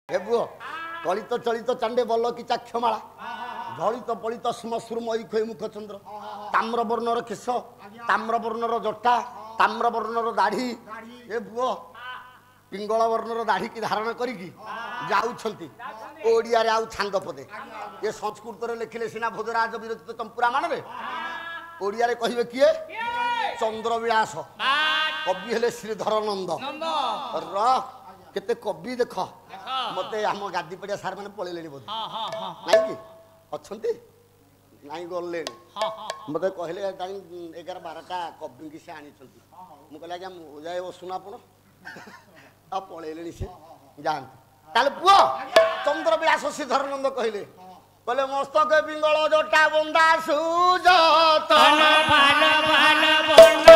हे बुओ कलित चलित चांडे बल कि चाक्षमाला झलित पलित श्मश्रु मई खोई मुख चंद्र ताम्र वर्णर केश ताम्र वर्णर जटा ताम्र वर्णर दाढ़ी ए बुओ पिंगल वर्णर दाढ़ी की धारण करिकी जाउछंती ओडिया रे आउ छांद पदे ये संस्कृत रे लिखिले सिना भोजराज विरचित चंपुरा मान रे ओडिया रे कहिबे किए चंद्र विलास कवि हेले श्रीधर नंद र केते कवि देख मते हम गादी पड़िया सार माने पळेलेनी बोध नाही कि अछंती नाही गल्ले मते कहले 11 12टा कवि की से आनी छंती मु कहला कि मु जाय बसुना आपण आ पळेलेनी से जान ताले पुओ चंद्र विलास श्रीधर नंद कहले कहले मस्तक पिंगल जटा बंदा सुज तन भान भान बंदा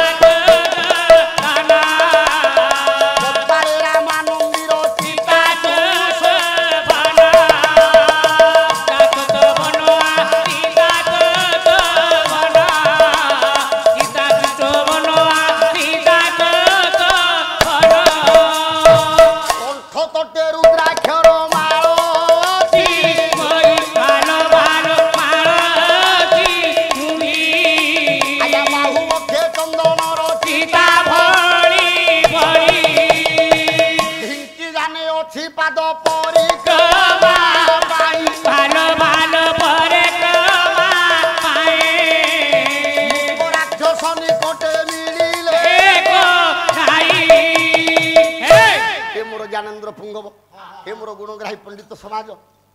हे मोर गुणग्राही पंडित समाज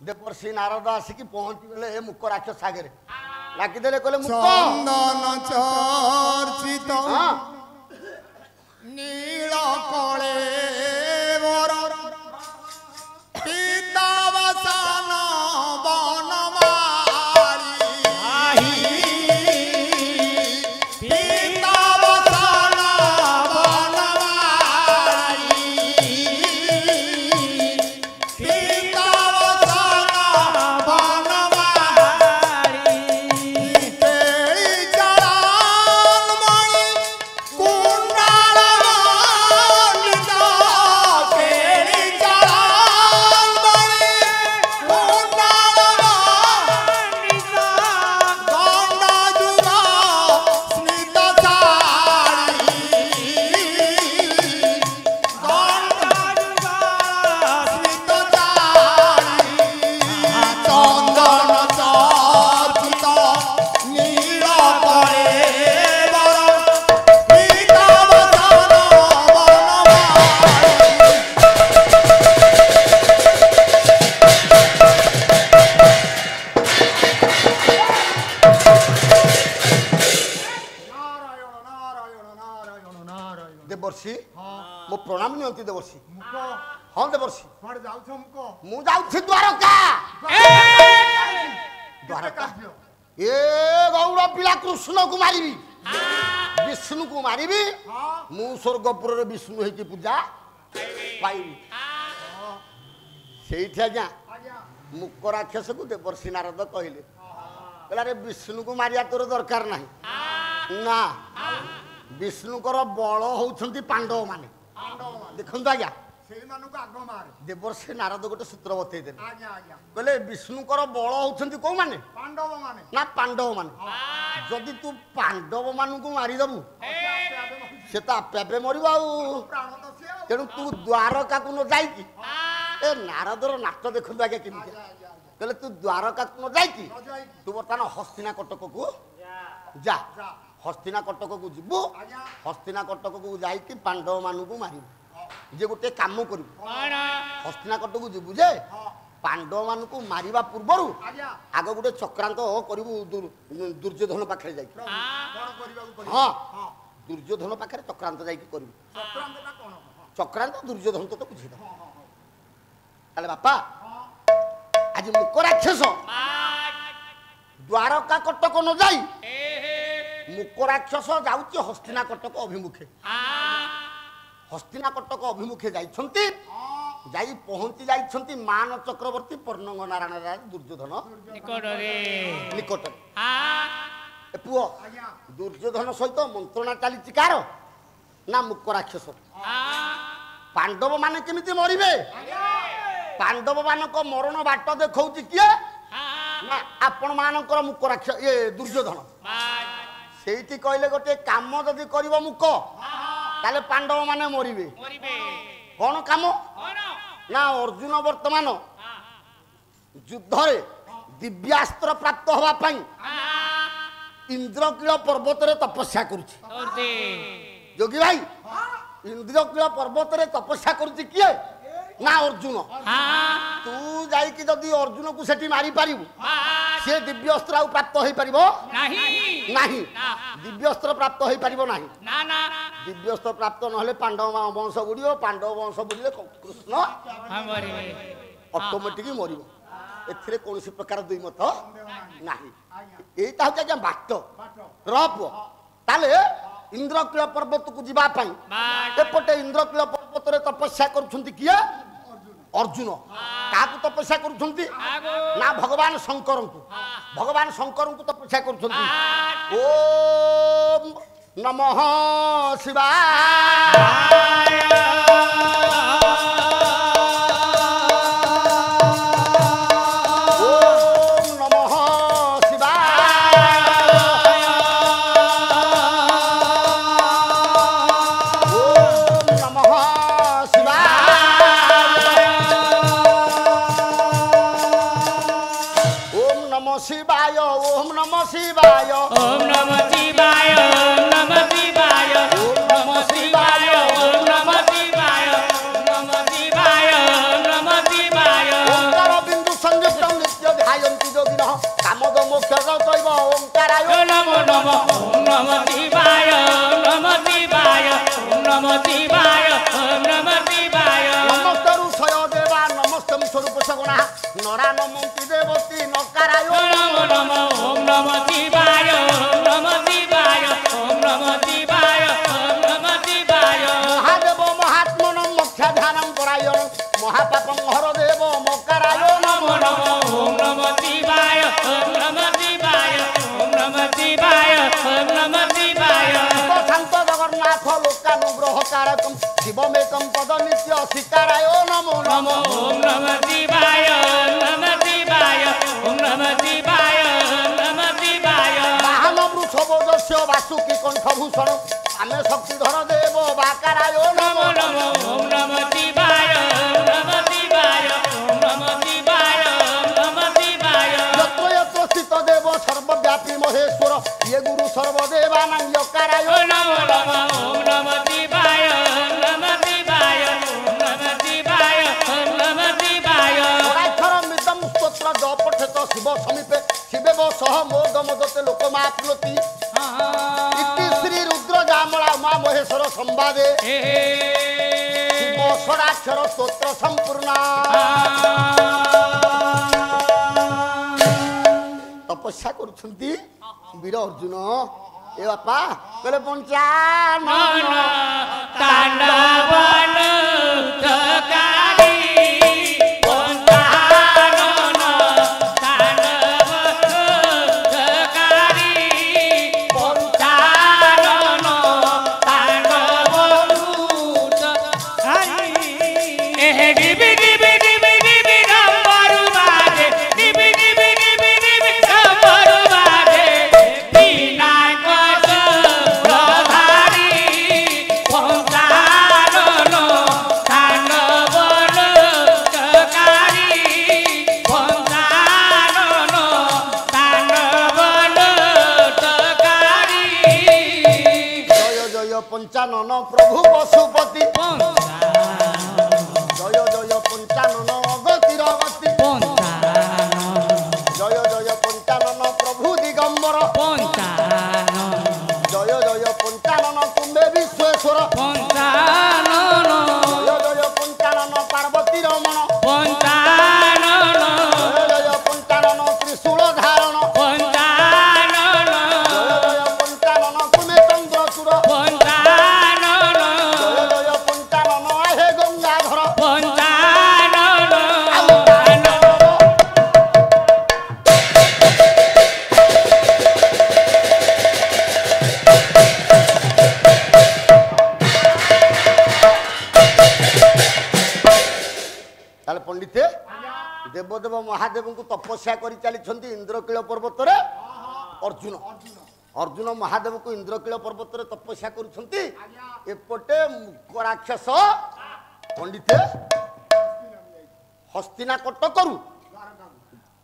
देवर्षि नारद आसिकी पहुंची गले ए मुक्क राक्षस आगे लागी देले कहले मुक्क चंदन चर्चित नील कळे वर पीतावसन वनमाली पीतावसन मो प्रणाम नियंती देवर्षि हाँ देवर्षि मु जाउछि द्वारका द्वारका ए गौड़ पिला कृष्ण को मारिबी विष्णु को मारिबी मु स्वर्गपुर रे विष्णु हेकी पूजा पाइबी सेठी आज्ञा मुक्क राक्षस को देवर्षि नारद कहले कहला रे विष्णु को मारिया तोर दरकार नाही ना विष्णुकर बल होउछंती पांडव माने देखंतु आज्ञा देवर्षि नारद गोटे सूत्र बतई दे कहले विष्णुकर बल होउछंती को माने ना पांडव माने जदि तू पांडव मानु को मारी दबु से तो आपे आपे मरिबा तेणु तू द्वारका को न जाई कि ए नारदर नाट देखंतु आज्ञा केमिति कहले तू द्वारका को न जाई कि तू बर्तमान हस्तिना कटक को जा हस्तिना कटक को जीवु हस्तिना कटक को जाइकी पांडव मानु को मारिबु जे गोटे काम करू हस्तिना कटक को जीवु जे पांडव मानु को मारिबा पूर्वरु आगो गोटे चक्रांत करिबु दुर्योधन पाखरे जाइकी हां दुर्योधन पाखरे चक्रांत जाइकी करिबु चक्रांत दुर्योधन तो बुझी दो ताले बापा आज मुक्क राक्षस द्वारका कटक न जाई मुक्क राक्षस जाउची हस्तिना कटक अभिमुखे हस्तिना कटक अभिमुखे जाइछंती जाई पहुंची जाइछंती मान चक्रवर्ती पर्णंग नारायण राज दुर्योधन निकट ए पुओ दुर्योधन सहित मंत्रणा चली कार ना मुक्क राक्षस पांडव माने केमिति मरिबे पांडव मानक मरण बाट देखौछि किए ना आपण मानकर मुक राक्ष ये दुर्योधन सेठी कहले गोटे काम जदि करिवो मुक ताले पांडव माने मरिबे कोन काम ना अर्जुन वर्तमान युद्ध रे दिव्यास्त्र प्राप्त हवा पई इंद्रकील पर्वत रे तपस्या करूछि जोगी भाई इंद्रकील पर्वत रे तपस्या करूछि किए ना अर्जुन तू जाई कि जदि अर्जुन को सेठी मारी पारिबु से दिव्यास्त्र आ प्राप्त होई परिबो नाही नाही दिव्यास्त्र प्राप्त होई परिबो नाही ना ना दिव्यास्त्र प्राप्त नहले पांडव वंश गुडियो पांडव वंश बुडिले कृष्ण मरिबे ऑटोमेटिक मरिबो एथिरे कोनसी प्रकार दुई मत नाही एटा हो जे बाट रप ताले इंद्रकील पर्वत को जीवा पई एपटे इंद्रकील पर्वत रे तपस्या करूछंती किए अर्जुन काकू तपस्या करूछंती ना भगवान शंकर को तपस्या करूछंती ओम नमः शिवाय शिवाय ओम नमः शिवाय ओम नमः शिवाय ओम नमः शिवाय ओम नमः शिवाय ओम नमः शिवाय ओम नमः शिवाय ओम नमः शिवाय ओंकार बिंदु संयुक्तं नित्य ध्यायन्ति योगिनः कामद मोक्षं चैव ओंकाराय नमो नमः ओम नमः शिवाय ओम नमः शिवाय ओम नमः शिवाय ओम नमः शिवाय नमस्ते ऋषय देवा नमस्ते स्वरूप सगुणा नरा नमन्ति देवती नकाराय नमो नमः ओम नमः शिवाय ओम नमः शिवाय ओम नमः शिवाय ओम नमः शिवाय महादेव महात्मन मोक्ष ध्यानं परायण महापापं हर देव मकाराय नमो नमः ओम नमः शिवाय ओम नमः शिवाय ओम नमः शिवाय ओम नमः शिवाय शांत जगन्नाथ लोकानुग्रह कारकं शिवमेकं पद नित्य शिकाराय नमो नमः ओम नमः शिवाय ओम नमः शिवाय ओम नमः शिवाय ओम नमः शिवाय वाहन वृषभोजस्य वासुकी कंठभूषण आमे शक्तिधर देव बाकाराय नमो नमः ओम नमः शिवाय ओम नमः शिवाय ओम नमः शिवाय ओम नमः शिवाय यत्र यत्र स्थित देव सर्वव्यापी महेश्वर ये गुरु सर्वदेवानां यकाराय नमो नमः ओम नमः शिवाय ओम नमः शिवाय ओम नमः शिवाय ओम नमः शिवाय अक्षरमिदं स्तोत्र जप पठेत शिव समीपे शिवेव सह मोद मदते लोकमाप्नोति इति श्री रुद्र जामला उमा महेश्वर संवादे शिव षडाक्षर स्तोत्र संपूर्ण तपस्या करुछंती वीर अर्जुन ए बापा कहले पंचान तांडवन तकारी पंचानन प्रभु पशुपति जय जय पंचानन अगतिर गति जय जय पंचानन प्रभु दिगंबर जय जय पंचानन तुम्बे विश्वेश्वर जय जय पंचानन पार्वती रमण जय जय पंचानन त्रिशूल धारण जय जय पंचानन तुम्हें चंद्रचूड़ ଦେବଦେବ ମହାଦେବଙ୍କୁ ତପସ୍ୟା କରି ଚାଲିଛନ୍ତି ଇନ୍ଦ୍ରକୀଳ ପର୍ବତରେ ଅର୍ଜୁନ ଅର୍ଜୁନ ମହାଦେବଙ୍କୁ ଇନ୍ଦ୍ରକୀଳ ପର୍ବତରେ ତପସ୍ୟା କରୁଛନ୍ତି ଏପଟେ ମୁକ ରାକ୍ଷସ ପଣ୍ଡିତେ ହସ୍ତିନା କଟକରୁ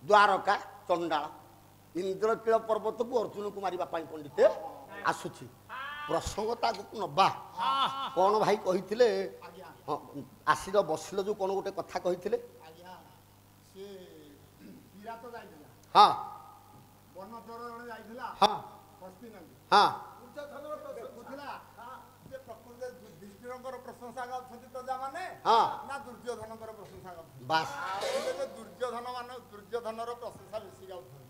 ଦ୍ୱାରକା ଚଣ୍ଡାଳ ଇନ୍ଦ୍ରକୀଳ ପର୍ବତକୁ ଅର୍ଜୁନକୁ ମାରିବା ପାଇଁ ପଣ୍ଡିତେ ଆସୁଛି ପ୍ରସଙ୍ଗ ତା ଆଗକୁ ନବା କ'ଣ ଭାଇ କହିଥିଲେ ଆସିଲ ବସିଲ ଯୋଉ କ'ଣ ଗୋଟେ କଥା କହିଥିଲେ ହଁ ପ୍ରଶଂସା ଗାଉଛନ୍ତି ପ୍ରଜାମାନେ ନା ଦୁର୍ଯ୍ୟୋଧନଙ୍କର ପ୍ରଶଂସା ଗାଉଛନ୍ତି ଦୁର୍ଯ୍ୟୋଧନର ପ୍ରଶଂସା ବେଶୀ ଗାଉଛନ୍ତି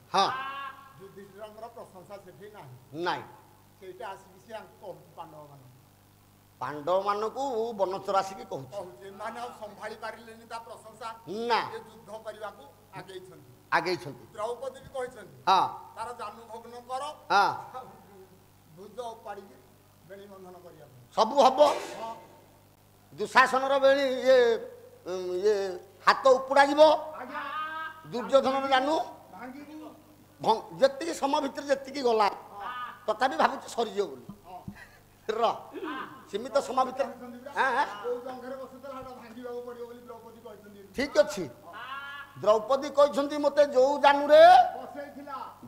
ଯୁଧିଷ୍ଠିରଙ୍କର ପ୍ରଶଂସା ସେଠି ନାହିଁ ସେଇଟା ଆସିକି ସେ କହୁଛି ପାଣ୍ଡବ ମାନଙ୍କୁ ବନଚର ଆସିକି କହୁଛି ମାନେ ଆଉ ସମ୍ଭାଳି ପାରିଲେନି ତା ପ୍ରଶଂସା ନା ଯୁଦ୍ଧ କରିବାକୁ ଆଗେଇଛନ୍ତି ଦ୍ରୌପଦୀ ବି କହିଛନ୍ତି ତାର ଜାନୁ ଭଗ୍ନ କର ଧ୍ୱଜ ଉପାଡ଼ିକି ବେଣୀ ବନ୍ଧନ କରିବା ସବୁ ହବ ଦୁଶାସନର ବେଣୀ ଇଏ ହାତ ଉପୁଡ଼ା ଯିବ ଦୁର୍ଯ୍ୟୋଧନର ଜାନୁ ଯେତିକି ସମୟ ଭିତରେ ଯେତିକି ଗଲା ତଥାପି ଭାବୁଛି ସରିଯିବ ବୋଲି ସୀମିତ ସମୟ ଭିତରେ ଠିକ ଅଛି ଦ୍ରୌପଦୀ କହିଛନ୍ତି ମତେ ଯୋଉ ଜାନୁରେ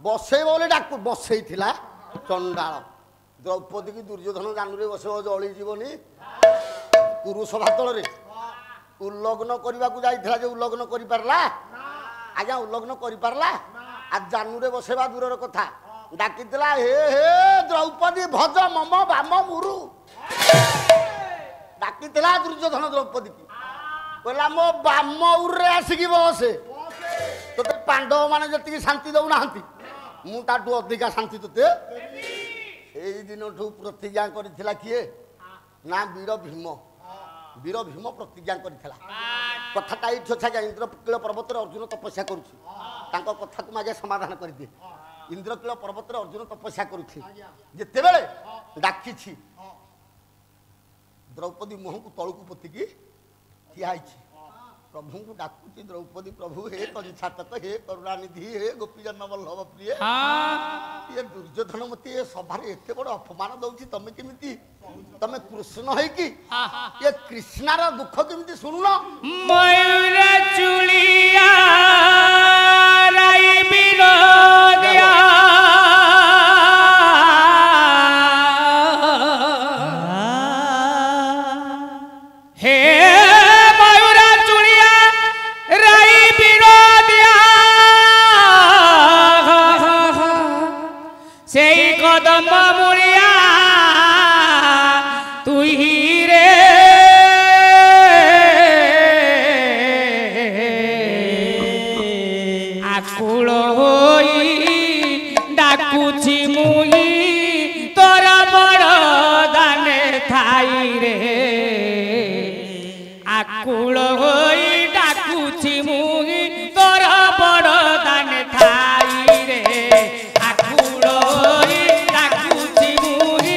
ବସେଇବ ବୋଲି ଡାକୁ ବସେଇଥିଲା ଚଣ୍ଡାଳ ଦ୍ରୌପଦୀ କି ଦୁର୍ଯ୍ୟୋଧନ ଜାନୁରେ ବସେଇବ ଜଳିଯିବନି କୁରୁ ସଭା ତଳରେ ଉଲ୍ଲଗ୍ନ କରିବାକୁ ଯାଇଥିଲା ଯେ ଉଲ୍ଲଗ୍ନ କରିପାରିଲା ଆଜ୍ଞା ଉଲ୍ଲଗ୍ନ କରିପାରିଲା ଆଉ ଜାନୁରେ ବସେଇବା ଦୂରର କଥା ଡାକିଥିଲା ହେ ହେ ଦ୍ରୌପଦୀ ଭଜ ମମ ବାମ ମୁରୁ ଡାକିଥିଲା ଦୁର୍ଯ୍ୟୋଧନ ଦ୍ରୌପଦୀ କି କହିଲା ମୋ ବାମ ଉରରେ ଆସିକି ବସେ ତୋତେ ପାଣ୍ଡବ ମାନେ ଯେତିକି ଶାନ୍ତି ଦଉନାହାନ୍ତି ମୁଁ ତାଠୁ ଅଧିକା ଶାନ୍ତି ତୋତେ ସେଇ ଦିନଠୁ ପ୍ରତିଜ୍ଞା କରିଥିଲା କିଏ ନା ବୀର ଭୀମ ପ୍ରତିଜ୍ଞା କରିଥିଲା କଥାଟା ଏଇଠି ଅଛି ଆଜ୍ଞା ଇନ୍ଦ୍ରକୀଳ ପର୍ବତରେ ଅର୍ଜୁନ ତପସ୍ୟା କରୁଛି ତାଙ୍କ କଥାକୁ ମୁଁ ଆଜ୍ଞା ସମାଧାନ କରିଦିଏ ଇନ୍ଦ୍ରକୀଳ ପର୍ବତରେ ଅର୍ଜୁନ ତପସ୍ୟା କରୁଛି ଯେତେବେଳେ ଡାକିଛି ଦ୍ରୌପଦୀ ମୁହଁକୁ ତଳକୁ ପୋତିକି ଠିଆ ହେଇଛି ପ୍ରଭୁଙ୍କୁ ଡାକୁଛି ଦ୍ରୌପଦୀ ପ୍ରଭୁ ହେ କଞ୍ଛାତକ ହେ କରୁଣାନିଧି ହେ ଗୋପୀଜନ ବଲ୍ଲଭ ପ୍ରିୟ ଇଏ ଦୁର୍ଯ୍ୟୋଧନ ମତେ ଏ ସଭାରେ ଏତେ ବଡ ଅପମାନ ଦଉଛି ତମେ କେମିତି ତମେ କୃଷ୍ଣ ହେଇକି ଏ କୃଷ୍ଣାର ଦୁଃଖ କେମିତି ଶୁଣୁନ ମୟୂର ଚୁଳିଆ ରାଇ ବିରୋଧିଆ হে ময়ূরা চুড়িয়া রাই বিনোদিয়া সেই কদম মুড়িয়া তুই রে আকুল হই ডাকুছি মুই তোর বড় দানে থাই রে আকুল হই ডাকুছি মুই তোর বড় দানে থাই রে আকুল হই ডাকুছি মুই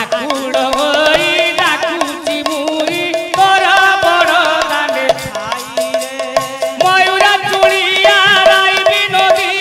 আকুল হই ডাকুছি মুই তোর বড় দানে থাই রে ময়ূরা চুড়িয়া রাই বিনোদী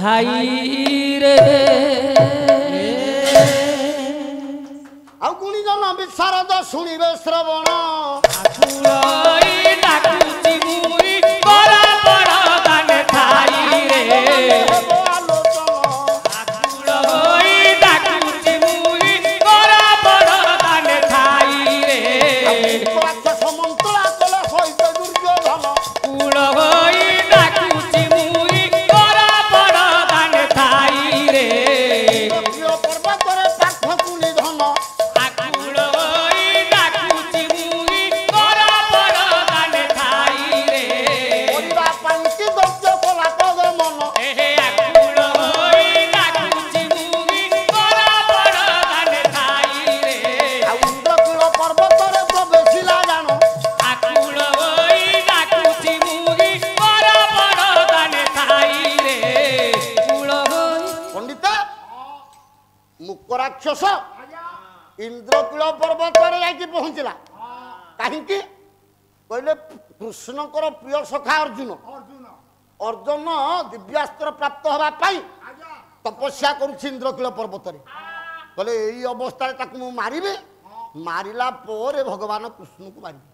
ଥାଇ ରେ ଆଉ ଗୁଣିଜନ ବିଶାରଦ ଶୁଣିବେ ଶ୍ରବଣ ଆକୁଳଇ ଡାକୁଛି ମୁଇ ବଡ଼ ବଡ଼ ଦାନେ ଥାଇ ରେ ଆକୁଳଇ ଡାକୁଛି ମୁଇ ବଡ଼ ବଡ଼ ଦାନେ ଥାଇ ରେ ସମନ୍ତଳା କଲେ ସହିତ ଦୁର୍ଯ୍ୟୋଧନ କୁଳଇ ଡାକୁଛି ମୁଇ ବଡ଼ ବଡ଼ ଦାନେ ଥାଇ ରେ ପର୍ବତରେ ପାଖକୁ ନିଧନ ଆକୁଳଇ ଡାକୁଛି ମୁଇ ବଡ଼ ବଡ଼ ଦାନେ ଥାଇ ରେ କରିବା ପାଇଁକି ଦୈତ୍ୟ କଲା ପଦ ମନ ଏହେ ଆକୁଳଇ ଡାକୁଛି ମୁଇ ବଡ଼ ବଡ଼ ଦାନେ ଥାଇ ରେ ଆଉ ଇନ୍ଦ୍ରକୂଳ ପର୍ବତରେ ପ୍ରବେଶିଲା ଜାଣ ଆକୁଳଇ ଡାକୁଛି ମୁଇ ବଡ଼ ବଡ଼ ଦାନେ ଥାଇ ରେ କୁଳଇ ପଣ୍ଡିତ ମୁକ ରାକ୍ଷସ ଇନ୍ଦ୍ରକୂଳ ପର୍ବତରେ ଯାଇକି ପହଞ୍ଚିଲା କାହିଁକି କହିଲେ କୃଷ୍ଣଙ୍କର ପ୍ରିୟ ସଖା ଅର୍ଜୁନ ଅର୍ଜୁନ ଦିବ୍ୟାସ୍ତ୍ର ପ୍ରାପ୍ତ ହେବା ପାଇଁ ତପସ୍ୟା କରୁଛି ଇନ୍ଦ୍ରକୂଳ ପର୍ବତରେ କହିଲେ ଏଇ ଅବସ୍ଥାରେ ତାକୁ ମୁଁ ମାରିବି ମାରିଲା ପରେ ଭଗବାନ କୃଷ୍ଣଙ୍କୁ ମାରିବି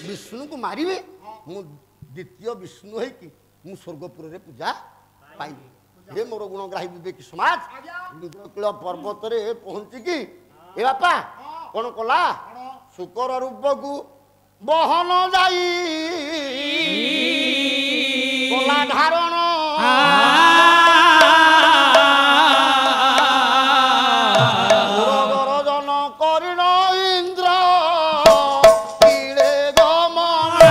ବିଷ୍ଣୁଙ୍କୁ ମାରିବି ମୁଁ ଦ୍ୱିତୀୟ ବିଷ୍ଣୁ ହେଇକି ମୁଁ ସ୍ୱର୍ଗପୁରରେ ପୂଜା ପାଇବି ହେ ମୋର ଗୁଣଗ୍ରାହୀ ବିବେକୀ ସମାଜ ଇନ୍ଦ୍ରକୂଳ ପର୍ବତରେ ପହଞ୍ଚିକି ଏ ବାପା କଣ କଲା ଶୁକର ରୂପକୁ ବହନ ଯାଇ କଲା ଧାରଣ ଗରଜନ କରିଣ ଇନ୍ଦ୍ର କିଳେ ଗମନ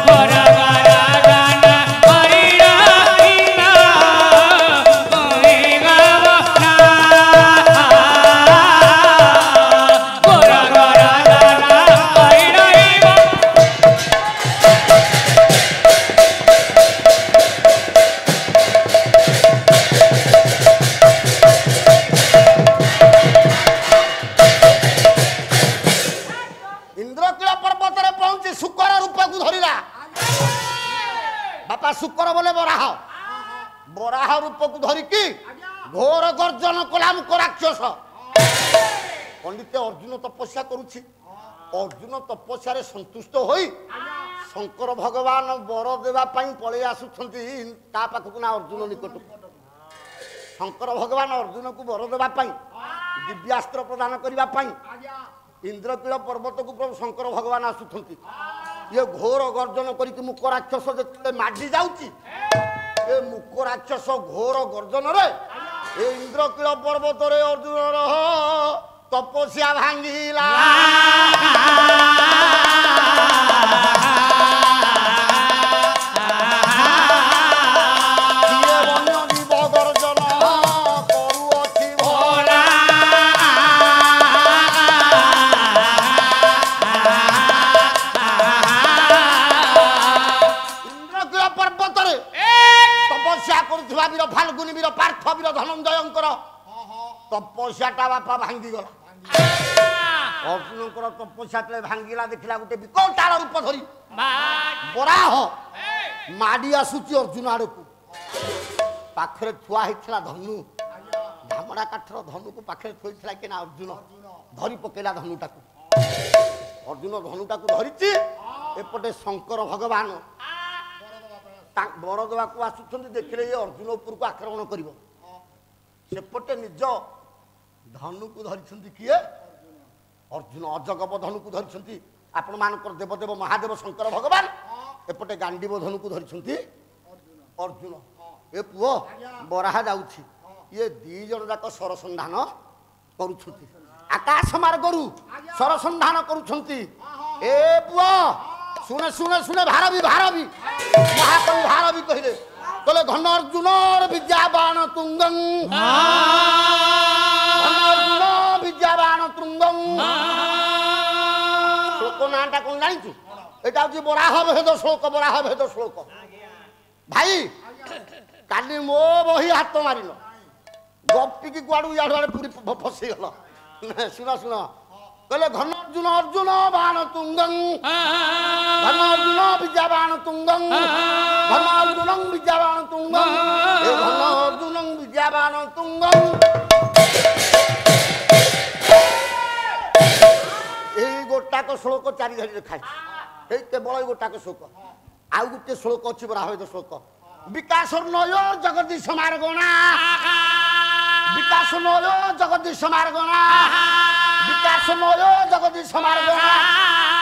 ଗର ଗର ଗାନ ହରିଣ ହରିଣ ହରି ଗବନା ଗର ଗର ଗାନ ହରିଣ ହରିଣ ଇନ୍ଦ୍ରକୂଳ ପର୍ବତରେ ପହଞ୍ଚି ଶୁକର ରୂପକୁ ଧରିଲା ବାପା ଶୁକର ବୋଲେ ବରାହ ବରାହ ରୂପକୁ ଧରିକି ଘୋର ଗର୍ଜନ କଲା ମୁକ ରାକ୍ଷସ ପଣ୍ଡିତ ଅର୍ଜୁନ ତପସ୍ୟା କରୁଛି ଅର୍ଜୁନ ତପସ୍ୟାରେ ସନ୍ତୁଷ୍ଟ ହୋଇ ଶଙ୍କର ଭଗବାନ ବର ଦେବା ପାଇଁ ପଳେଇ ଆସୁଛନ୍ତି ତା ପାଖକୁ ନା ଅର୍ଜୁନ ନିକଟକୁ ଶଙ୍କର ଭଗବାନ ଅର୍ଜୁନକୁ ବର ଦେବା ପାଇଁ ଦିବ୍ୟାସ୍ତ୍ର ପ୍ରଦାନ କରିବା ପାଇଁ ଇନ୍ଦ୍ରକୂଳ ପର୍ବତକୁ ପ୍ରଭୁ ଶଙ୍କର ଭଗବାନ ଆସୁଛନ୍ତି ଇଏ ଘୋର ଗର୍ଜନ କରିକି ମୁକ ରାକ୍ଷସ ଯେତେବେଳେ ମାଡ଼ି ଯାଉଛି ଏ ମୁକ ରାକ୍ଷସ ଘୋର ଗର୍ଜନରେ ଏ ଇନ୍ଦ୍ରକୂଳ ପର୍ବତରେ ଅର୍ଜୁନର ତପସ୍ୟା ଭାଙ୍ଗିଲା କିଏ ବନ୍ୟ ଜୀବ ଗର୍ଜନ କରୁଅଛି ଭୋଲା ଇନ୍ଦ୍ରକୂଳ ପର୍ବତରେ ତପସ୍ୟା କରୁଥିବା ବୀର ଫାଲ୍ଗୁନି ବୀର ପାର୍ଥ ବୀର ଧନଞ୍ଜୟଙ୍କର ତପସ୍ୟାଟା ବାପା ଭାଙ୍ଗିଗଲା ଅର୍ଜୁନଙ୍କର ତପସ୍ୟା ଯେତେବେଳେ ଭାଙ୍ଗିଲା ଦେଖିଲା ଗୋଟେ ବିକଟାଳ ରୂପ ଧରି ବରାହ ମାଡ଼ି ଆସୁଛି ଅର୍ଜୁନ ଆଡ଼କୁ ପାଖରେ ଥୁଆ ହେଇଥିଲା ଧନୁ ଧାମଡ଼ା କାଠର ଧନୁକୁ ପାଖରେ ଥୋଇଥିଲା କି ନା ଅର୍ଜୁନ ଧରି ପକେଇଲା ଧନୁଟାକୁ ଅର୍ଜୁନ ଧନୁଟାକୁ ଧରିଛି ଏପଟେ ଶଙ୍କର ଭଗବାନ ବର ଦେବାକୁ ଆସୁଛନ୍ତି ଦେଖିଲେ ଇଏ ଅର୍ଜୁନ ଉପରକୁ ଆକ୍ରମଣ କରିବ ସେପଟେ ନିଜ ଧନୁକୁ ଧରିଛନ୍ତି କିଏ ଅର୍ଜୁନ ଅଜଗବ ଧନୁକୁ ଧରିଛନ୍ତି ଆପଣମାନଙ୍କର ଦେବଦେବ ମହାଦେବ ଶଙ୍କର ଭଗବାନ ଏପଟେ ଗାଣ୍ଡିବ ଧନୁକୁ ଧରିଛନ୍ତି ଅର୍ଜୁନ ଏ ପୁଅ ବରାହ ଯାଉଛି ଇଏ ଦି ଜଣ ଯାକ ସରସନ୍ଧାନ କରୁଛନ୍ତି ଆକାଶ ମାର୍ଗରୁ ସରସନ୍ଧାନ କରୁଛନ୍ତି ଏ ପୁଅ ଶୁଣେ ଶୁଣେ ଶୁଣେ ଭାରବି ଭାରବି ମହାକବି ଭାରବି କହିଲେ କହିଲେ ଘନ ଅର୍ଜୁନର ବିଦ୍ୟାବାନ ତୁଙ୍ଗଂ ଘନ ଅର୍ଜୁନ ବିଦ୍ୟାବାନ ତୁଙ୍ଗଂ ଶ୍ଲୋକ ନାଁଟା କଣ ଜାଣିଛୁ এটা হচ্ছে বরাহ ভেদ শ্লোক বরাহ ভেদ শ্লোক ভাই কালি মো বহি হাত মারিল গপিকি কুয়াড়ু ইয়াড়ু আড়ে পুরি ফসিগল শুন শুন কলে ঘন অর্জুন অর্জুন বাণ তুঙ্গং ঘন অর্জুন বিদ্যাবাণ তুঙ্গং ঘন অর্জুন বিদ্যাবাণ ତୁଙ୍ଗଂ ଏ ଘନ ଅର୍ଜୁନଂ ବିଦ୍ୟାବାନ ତୁଙ୍ଗଂ। ଏଇ ଗୋଟାକ ଶ୍ଲୋକ ଚାରି ଧାଡ଼ିରେ ଖାଇଛି ଏଇ କେବଳ ଏଇ ଗୋଟାକ ଶ୍ଲୋକ। ଆଉ ଗୋଟିଏ ଶ୍ଲୋକ ଅଛି ବ୍ରାହ୍ମଣ ଶ୍ଲୋକ ବିକାଶ ନୟ ଜଗଦୀଶ ମାର୍ଗଣା ବିକାଶ ନୟ ଜଗଦୀଶ ମାର୍ଗଣା ବିକାଶ ନୟ ଜଗଦୀଶ ମାର୍ଗଣା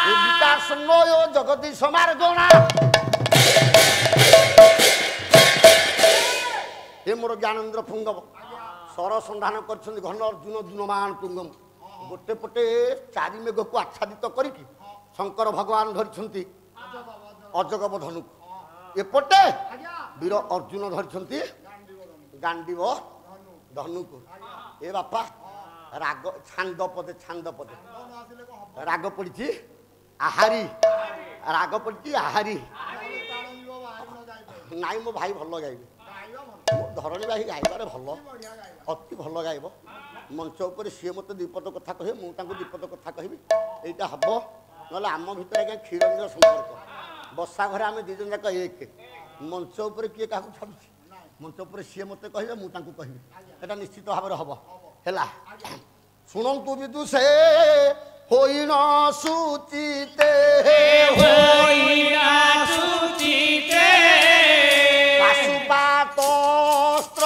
ଏ ବିକାଶ ନୟ ଜଗଦୀଶ ମାର୍ଗଣା। ଏ ମୋର ଜ୍ଞାନେନ୍ଦ୍ର ପୁଙ୍ଗମ ସ୍ୱର ସନ୍ଧାନ କରିଛନ୍ତି ଘନ ଅର୍ଜୁନ ଦୁନମାନ ପୁଙ୍ଗମ। ଗୋଟେ ପଟେ ଚାରି ମେଘକୁ ଆଚ୍ଛାଦିତ କରିକି ଶଙ୍କର ଭଗବାନ ଧରିଛନ୍ତି ଅଜଗବ ଧନୁକୁ ଏପଟେ ବୀର ଅର୍ଜୁନ ଧରିଛନ୍ତି ଗାଣ୍ଡିବ ଧନୁକୁ। ଏ ବାପା ରାଗ ଛାନ୍ଦ ପଦେ ରାଗ ପଡ଼ିଛି ଆହାରି ରାଗ ପଡ଼ିଛି ଆହାରି। ନାଇଁ ମୋ ଭାଇ ଭଲ ଗାଇବେ ମୋ ଧରଣୀ ଭାଇ ଗାଇବାରେ ଭଲ ଅତି ଭଲ ଗାଇବ। ମଞ୍ଚ ଉପରେ ସିଏ ମୋତେ ଦ୍ୱିପଦ କଥା କହିବେ ମୁଁ ତାଙ୍କୁ ଦ୍ୱିପଦ କଥା କହିବି ଏଇଟା ହବ। ନହେଲେ ଆମ ଭିତରେ ଆଜ୍ଞା କ୍ଷୀରଞ୍ଜନ ସମ୍ପର୍କ ବସା ଘରେ ଆମେ ଦୁଇ ଜଣ ଯାକ ଏକ। ମଞ୍ଚ ଉପରେ କିଏ କାହାକୁ ଛାଡ଼ୁଛି ମଞ୍ଚ ଉପରେ ସିଏ ମୋତେ କହିବେ ମୁଁ ତାଙ୍କୁ କହିବି ଏଇଟା ନିଶ୍ଚିତ ଭାବରେ ହବ ହେଲା। ଶୁଣନ୍ତୁ ବିଦୁ ସେ ହୋଇନ ସୁଚିତେ ପାଶୁପାତସ୍ତ୍ର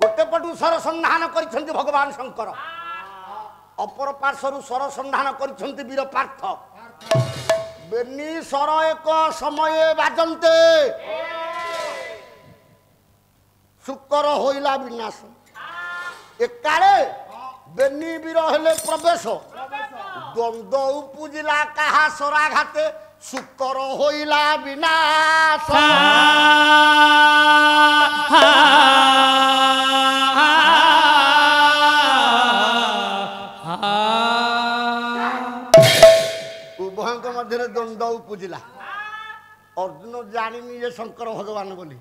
गोटे पटु स्वर संधान कर भगवान शंकर अपर पार्श्वर स्वर संधान कर वीर पार्थ बेनी स्वर एक समय बाजंते शुकर होइला विनाश एकाले बेनी वीर हेले प्रवेश द्वंद्व उपजिला कहा सराघाते शुकर होइला विनाश उभय मध्य द्वंद्व उपजिला अर्जुन जानी ये शंकर भगवान बोली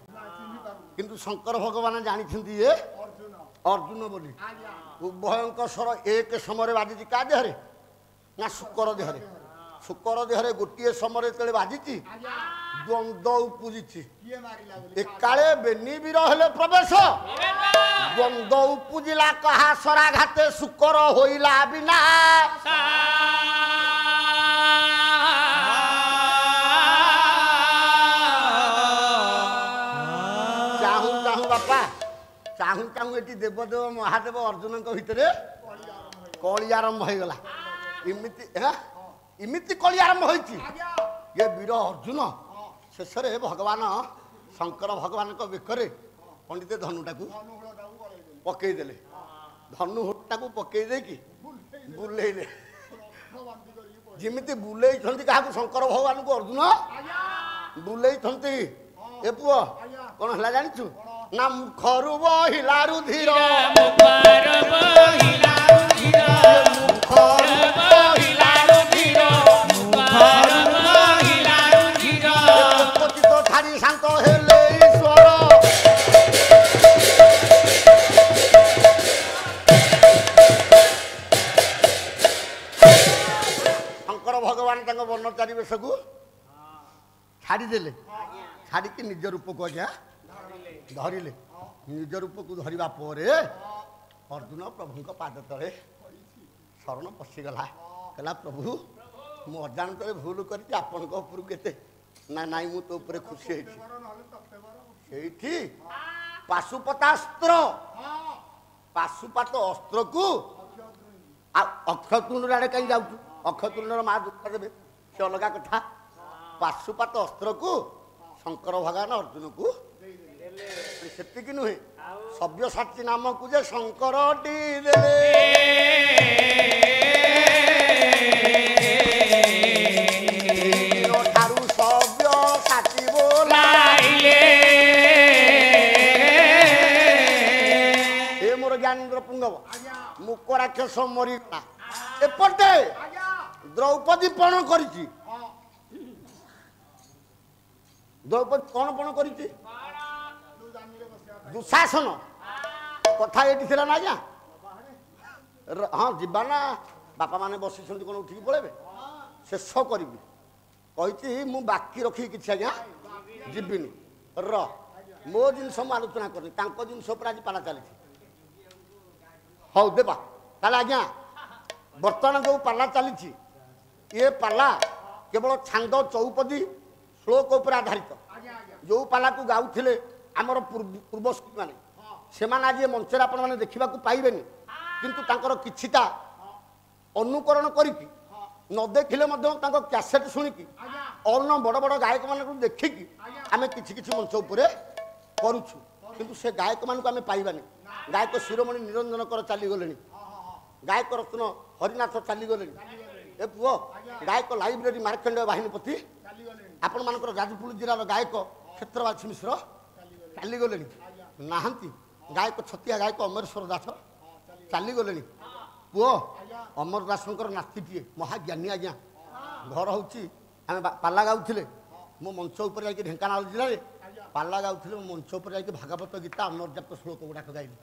किंतु शंकर भगवान जानी ये अर्जुन बोली उभय स्वर एक समय बाजी क्या देहरे ना शुकर देहरे शुकर देहरे गोटे समय तेरे बाजी द्वंद्व उपजी एकाले बेनी वीर हेले प्रवेश द्वंद्व उपजिला कहा सराघाते शुकर होइला विनाश बापा चाहू चाहू ये देवदेव महादेव अर्जुन भितर कली आरंभ हो गला इमिति कली आरंभ हो ये वीर अर्जुन शेष भगवान शंकर भगवान बेकरे ପଣ୍ଡିତେ ଧନୁଟାକୁ ଧନୁହୁଳଟାକୁ ଗଳେଇ ଦେଲେ ପକେଇଦେଲେ ଧନୁ ହୁଟାକୁ ପକେଇ ଦେଇକି ବୁଲେଇଲେ ବାନ୍ତି କରିକି ପଳେଇଲେ। ଯେମିତି ବୁଲେଇଛନ୍ତି କାହାକୁ ଶଙ୍କର ଭଗବାନଙ୍କୁ ଅର୍ଜୁନ ବୁଲେଇଛନ୍ତି ଏ ପୁଅ କଣ ହେଲା ଜାଣିଛୁ ନା ମୁଖରୁ ବହିଲା ରୁଧିର ମୁଖର ବହିଲା ରୁଧିର ମୁଖରୁ ବହିଲା ରୁଧିର ମୁଖର ବହିଲା ରୁଧିର ପତିତ ଠାରି ଶାନ୍ତ ହେଲେ ଈଶ୍ୱର ଶଙ୍କର ଭଗବାନ ତାଙ୍କ ବର୍ଣ୍ଣଚାରୀ ବେଶକୁ ଛାଡ଼ିଦେଲେ ଛାଡ଼ିକି ନିଜ ରୂପକୁ ଆଜ୍ଞା ଧରିଲେ ନିଜ ରୂପକୁ ଧରିବା ପରେ ଅର୍ଜୁନ ପ୍ରଭୁଙ୍କ ପାଦ ତଳେ ଶରଣ ପଶିଗଲା କହିଲା ପ୍ରଭୁ ମୁଁ ଅଜାଣତରେ ଭୁଲ କରିଛି ଆପଣଙ୍କ ଉପରକୁ କେତେ ନା ନାଇଁ ମୁଁ ତୋ ଉପରେ ଖୁସି ହେଇଛି ସେଇଠି ପାଶୁପତାସ୍ତ୍ର ପାଶୁପାତ ଅସ୍ତ୍ରକୁ ଆଉ ଅକ୍ଷତୃଣ୍ଡ ଆଡ଼େ କାହିଁ ଯାଉଛୁ ଅକ୍ଷତୃଣ୍ଡର ମା ଦୁଃଖ ଦେବେ ସେ ଅଲଗା କଥା ପାଶୁପାତ ଅସ୍ତ୍ରକୁ ଶଙ୍କର ଭଗବାନ ଅର୍ଜୁନକୁ ସେତିକି ନୁହେଁ ସବ୍ୟସାଚୀ ନାମକୁ ଯେ ଶଙ୍କରଟି ଦେଲେ ଠାରୁ ସବ୍ୟସାଚୀ ବୋଲାଇଲେ ଏ ମୋର ଜ୍ଞାନେନ୍ଦ୍ର ପୁଙ୍ଗବ ମୁକ ରାକ୍ଷସ ମରିଗଲା ଏପଟେ ଦ୍ରୌପଦୀ ପଣ କରିଛି ଦ୍ରୌପଦୀ କଣ ପଣ କରିଛି ଦୁଶାସନ କଥା ଏଠି ଥିଲା ନା ଆଜ୍ଞା ହଁ ଯିବା ନା ବାପା ମାନେ ବସିଛନ୍ତି କଣ ଉଠିକି ପଳେଇବେ ଶେଷ କରିବି କହିଛି ମୁଁ ବାକି ରଖିକି କିଛି ଆଜ୍ଞା ଯିବିନି ମୋ ଜିନିଷ ମୁଁ ଆଲୋଚନା କରିନି ତାଙ୍କ ଜିନିଷ ଉପରେ ଆଜି ପାଲା ଚାଲିଛି ହଉ ଦେବା ତାହେଲେ ଆଜ୍ଞା ବର୍ତ୍ତମାନ ଯୋଉ ପାଲା ଚାଲିଛି ଏ ପାଲା କେବଳ ଛାନ୍ଦ ଚୌପଦୀ ଶ୍ଲୋକ ଉପରେ ଆଧାରିତ ଯୋଉ ପାଲାକୁ ଗାଉଥିଲେ ଆମର ପୂର୍ବମାନେ ସେମାନେ ଆଜି ମଞ୍ଚରେ ଆପଣମାନେ ଦେଖିବାକୁ ପାଇବେନି କିନ୍ତୁ ତାଙ୍କର କିଛିଟା ଅନୁକରଣ କରିକି ନ ଦେଖିଲେ ମଧ୍ୟ ତାଙ୍କ କ୍ୟାସେଟ୍ ଶୁଣିକି ଅନ୍ୟ ବଡ଼ ବଡ଼ ଗାୟକମାନଙ୍କୁ ଦେଖିକି ଆମେ କିଛି କିଛି ମଞ୍ଚ ଉପରେ କରୁଛୁ କିନ୍ତୁ ସେ ଗାୟକମାନଙ୍କୁ ଆମେ ପାଇବାନି ଗାୟକ ଶିରୋମଣି ନିରଞ୍ଜନକର ଚାଲିଗଲେଣି ଗାୟକ ରତ୍ନ ହରିନାଥ ଚାଲିଗଲେଣି ଏ ପୁଅ ଗାୟକ ଲାଇବ୍ରେରୀ ମାର୍କଣ୍ଡେୟ ବାହିନୀପତି ଆପଣମାନଙ୍କର ଯାଜପୁର ଜିଲ୍ଲାର ଗାୟକ କ୍ଷେତ୍ରବାସୀ ମିଶ୍ର ଚାଲିଗଲେଣି ନାହାନ୍ତି ଗାୟକ ଛତିଆ ଗାୟକ ଅମରେଶ୍ୱର ଦାସ ଚାଲିଗଲେଣି ପୁଅ ଅମର ଦାସଙ୍କର ନାତିଟିଏ ମହାଜ୍ଞାନୀ ଆଜ୍ଞା ଘର ହେଉଛି ଆମେ ପାଲା ଗାଉଥିଲେ ମୋ ମଞ୍ଚ ଉପରେ ଯାଇକି ଢେଙ୍କାନାଳ ଜିଲ୍ଲାରେ ପାଲା ଗାଉଥିଲେ ମୋ ମଞ୍ଚ ଉପରେ ଯାଇକି ଭାଗବତ ଗୀତା ଅନର୍ଯାପ୍ତ ଶ୍ଲୋକ ଗୁଡ଼ାକ ଗାଇଲି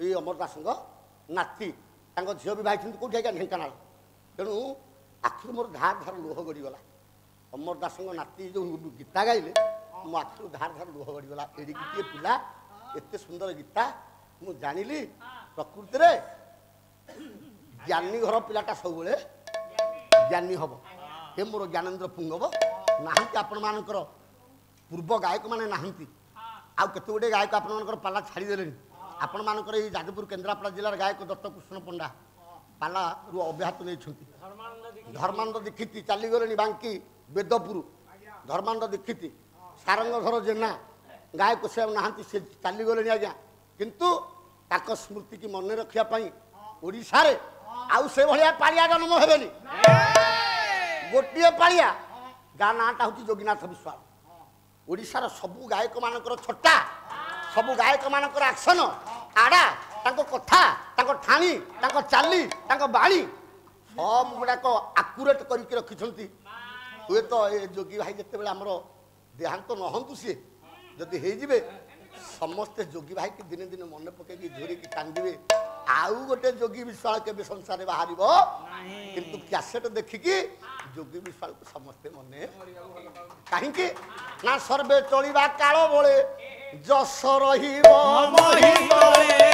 ଏଇ ଅମର ଦାସଙ୍କ ନାତି ତାଙ୍କ ଝିଅ ବି ବାହାରିଛନ୍ତି କେଉଁଠି ଆଜ୍ଞା ଢେଙ୍କାନାଳ ତେଣୁ ଆଖିରୁ ମୋର ଧାର ଧାର ଲୁହ ଗଡ଼ିଗଲା ଅମର ଦାସଙ୍କ ନାତି ଯେଉଁ ଗୀତା ଗାଇଲେ ମୋ ଆଖିରୁ ଧାର ଧାର ଲୁହ ଗଡ଼ିଗଲା ଏଡ଼ିକିଟିଏ ପିଲା ଏତେ ସୁନ୍ଦର ଗୀତା ମୁଁ ଜାଣିଲି ପ୍ରକୃତିରେ ଜ୍ଞାନୀ ଘର ପିଲାଟା ସବୁବେଳେ ଜ୍ଞାନୀ ହବ ଏ ମୋର ଜ୍ଞାନେନ୍ଦ୍ର ପୁଙ୍ଗବ ନାହାନ୍ତି ଆପଣମାନଙ୍କର ପୂର୍ବ ଗାୟକମାନେ ନାହାନ୍ତି ଆଉ କେତେ ଗୁଡ଼ିଏ ଗାୟକ ଆପଣମାନଙ୍କର ପାଲା ଛାଡ଼ିଦେଲେଣି ଆପଣମାନଙ୍କର ଏଇ ଯାଜପୁର କେନ୍ଦ୍ରାପଡ଼ା ଜିଲ୍ଲାର ଗାୟକ ଦତ୍ତକୃଷ୍ଣ ପଣ୍ଡା ପାଲାରୁ ଅବ୍ୟାହତ ନେଇଛନ୍ତି ଧର୍ମାନନ୍ଦ ଦୀକ୍ଷିତ ଚାଲିଗଲେଣି ବାଙ୍କି ବେଦପୁର ଧର୍ମାନନ୍ଦ ଦୀକ୍ଷିତ ସାରଙ୍ଗଧର ଜେନା ଗାୟକ ସେ ନାହାନ୍ତି ସେ ଚାଲିଗଲେଣି ଆଜ୍ଞା କିନ୍ତୁ ତାଙ୍କ ସ୍ମୃତିକି ମନେ ରଖିବା ପାଇଁ ଓଡ଼ିଶାରେ ଆଉ ସେଭଳିଆ ପାଳିଆ ଜନ୍ମ ହେବେନି ଗୋଟିଏ ପାଳିଆ ଗାଁ ନାଁଟା ହେଉଛି ଯୋଗୀନାଥ ବିଶ୍ୱାଳ ଓଡ଼ିଶାର ସବୁ ଗାୟକମାନଙ୍କର ଛଟା ସବୁ ଗାୟକମାନଙ୍କର ଆକ୍ସନ ଆଡ଼ା ତାଙ୍କ କଥା ତାଙ୍କ ଠାଣି ତାଙ୍କ ଚାଲି ତାଙ୍କ ବାଣୀ ସବୁ ଗୁଡ଼ାକ ଆକୁରେଟ୍ କରିକି ରଖିଛନ୍ତି ହୁଏତ ଏ ଯୋଗୀ ଭାଇ ଯେତେବେଳେ ଆମର ଦେହାନ୍ତ ନହନ୍ତୁ ସିଏ ଯଦି ହେଇଯିବେ ସମସ୍ତେ ଯୋଗୀ ଭାଇକି ଦିନେ ଦିନେ ମନେ ପକେଇକି ଝୁରିକି କାନ୍ଦିବେ ଆଉ ଗୋଟେ ଯୋଗୀ ବିଶ୍ୱାଳ କେବେ ସଂସାରରେ ବାହାରିବ କିନ୍ତୁ କ୍ୟାସେଟ୍ ଦେଖିକି ଯୋଗୀ ବିଶ୍ୱାଳକୁ ସମସ୍ତେ ମନେ କାହିଁକି ନା ସର୍ବେ ଚଳିବା କାଳ ବଳେ ଯଶ ରହିବ ମହିମଳେ